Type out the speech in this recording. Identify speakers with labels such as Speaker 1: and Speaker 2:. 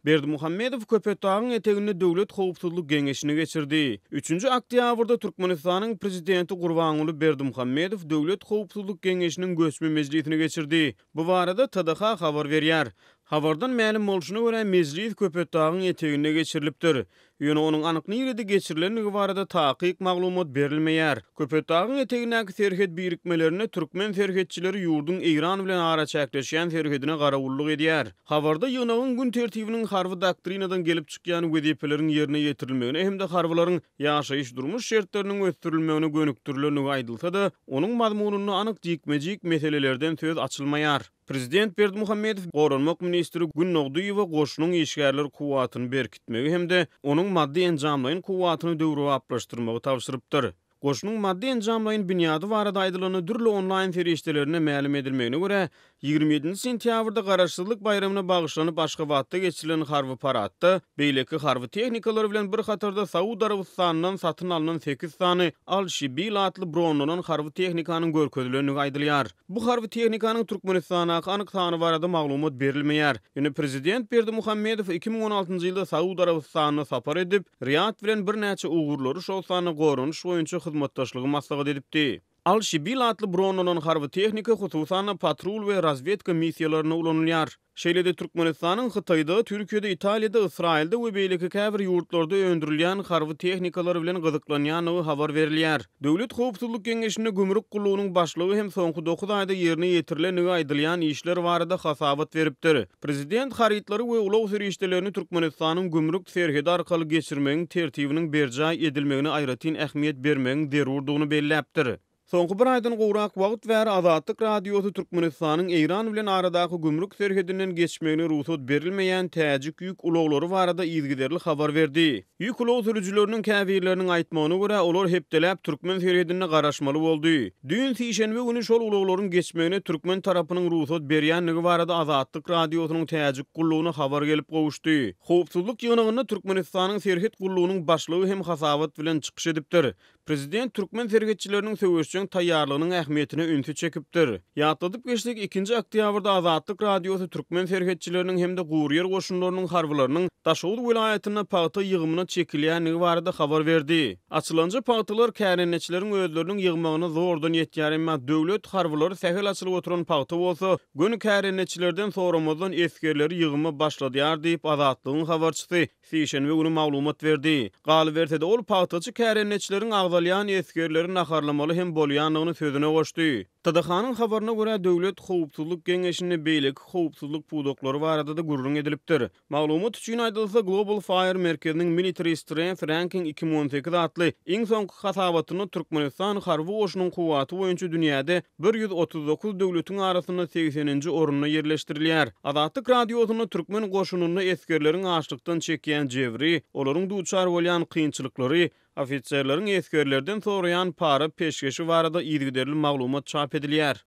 Speaker 1: Berdimuhammedow Köpetdağyň eteginde Döwlet Howpsuzlyk Geňeşini geçirdi. 3-nji oktýabrda Türkmenistanyň prezidenti Gurbanuly Berdimuhammedow Döwlet Howpsuzlyk Geňeşiniň göçme mejlisini geçirdi. Bu barada TDH habar berýär. Habardan ma'lum bolşuna görä mejlis Köpetdağyň eteginde geçirilipdir. Ýöne onuň anyk nirede geçirilenligi barada takyk maglumat berilmeýär. Köpetdağyň etegindäki serhet birikmelerini türkmen serhetçileri ýurdun Eýran bilen ara çäkleşýän serhedine garawullyk edýär. Habarda ýygynagyň gün tertibiniň harby doktrinadan gelip çykýan wezipeleriň ýerine ýetirilmegine hem de harbylaryň ýaşaýyş durmuş şertleriniň ösdürilmegine gönükdirilenligi aýdylsa-da, onuň mazmunyny anyk jikmejik meselelerden söz açylmaýar. Prezident Berdimuhammedow Goranmak ministri Günnogduýewa goşunyň işgärleri kuwatyny berkitmegi hem de onuň maddi enjamlaryň kuwatyny döwre aplaşdyrmagy tapşyrypdyr. Goşunyň maddi enjamlaryň bünyady barada aýdylany dürli online ferişdelerine ma'lum edilmegine görä 27 sentýabrda garaşsyzlyk bayramyna bagyşlanyp Aşgabatda geçirilen harby paradda beýleki harby tehnikalary bilen bir hatarda Saud Arabystanynyň satyn alynan 8 sany Al-Shibil atly bronlanan harby tehnikanyň görkezlenligi aýdylýar. Bu harby tehnikanyň Türkmenistana anyk sany barada maglumat berilmeýär. Ýöne prezident Berdimuhammedow 2016-njy ýylda Saud Arabystanyna sapar edip, Riyad bilen bir näçe ugurlary şol sany gorunyş boýunça hyzmatdaşlygy maslahat edipdi. Al-Shibil atly bronlanan harby tehnika hususan patrul we razvedka missiýalaryna ulanylýar. Şeýlede Türkmenistanyň Hytaýda, Türkiýede, Italiýada, Israilde we beýleki käbir ýurtlarda öndürilýän harby tehnikalary bilen gyzyklanýanyny habar berilýär. Döwlet Howpsuzlyk Geňeşinde gümrük gullugynyň başlygy hem soňky 9 aýda ýerine ýetirilenligi aýdylýan işler barada hasabat beripdir. Prezident harytlary we ulaw serişdelerini Türkmenistanyň gümrük serhedi arkaly geçirmegiň tertibiniň berjay edilmegine aýratyn ähmiýet bermegiň derurdugyny belläpdir. Soňky bir aýdan gowrak wagt bäri Azatlyk radiosu Türkmenistanyň Eýran bilen aradaky gümrük serhedinden geçmegine ruhsat berilmeýän täjik ýük ulawlary barada ýygyderli habar berdi. Ýük ulaw sürüjileriniň käbirleriniň aýtmagyna görä olar hepdeläp türkmen serhedine garaşmaly boldy. Düň sişenbe güni şol ulawlaryň geçmegine türkmen tarapynyň ruhsat berýänligi barada Azatlyk radiosynyň täjik gullugyna habar gelip gowuşdy. Howpsuzlyk ýygynyny Türkmenistanyň serhet gullugynyň başlygy hem hasabat bilen çykyş edipdir. Prezident türkmen serhetçileriniň söwüşçüň taýýarlygynyň ähmiýetine ünsü çekipdir. Ýatladyp geçdik 2-nji oktýabrda Azatlyk radiosu türkmen serhetçileriniň hem de Gurýer goşunlarynyň harbylarynyň Daşowut welaýatyna paýta ýygymyna çekilýänligi barada habar berdi. Açylanja paýtalar kärenetçileriň özleriniň ýygmagyna zordan ýetýär, emma döwlet harbylary sähel açylyp oturan paýta bolsa, gün kärenetçilerden soramazdan eskerleri ýygyma başladýar diýip Azatlygyň habarçysy Sişenbe güni maglumat berdi. Galy berse de ol paýtaçy kärenetçileriň agdalýan eskerleri naharlamaly hem bolýanlygyny sözüne goşdy. TDH-nyň habaryna görä Döwlet Howpsuzlyk Geňeşinde beýleki howpsuzlyk pudoklary barada da gurrun edilipdir. Maglumat üçin aýdylsa Global Fire merkeziniň Military Strength Ranking 2018 atly iň soňky hasabatyny Türkmenistan harby goşunyň kuwaty boýunça dünýäde 139 döwletiň arasynda 80-nji orunda ýerleşdirilýär. Azatlyk radiosyny türkmen goşunyny eskerleriň açlykdan çekýän jebri, olaryň duçar bolýan kynçylyklary, ofitserleriň eskerlerden soraýan para peşgeşi barada ýygyderli maglumat çap edilýär.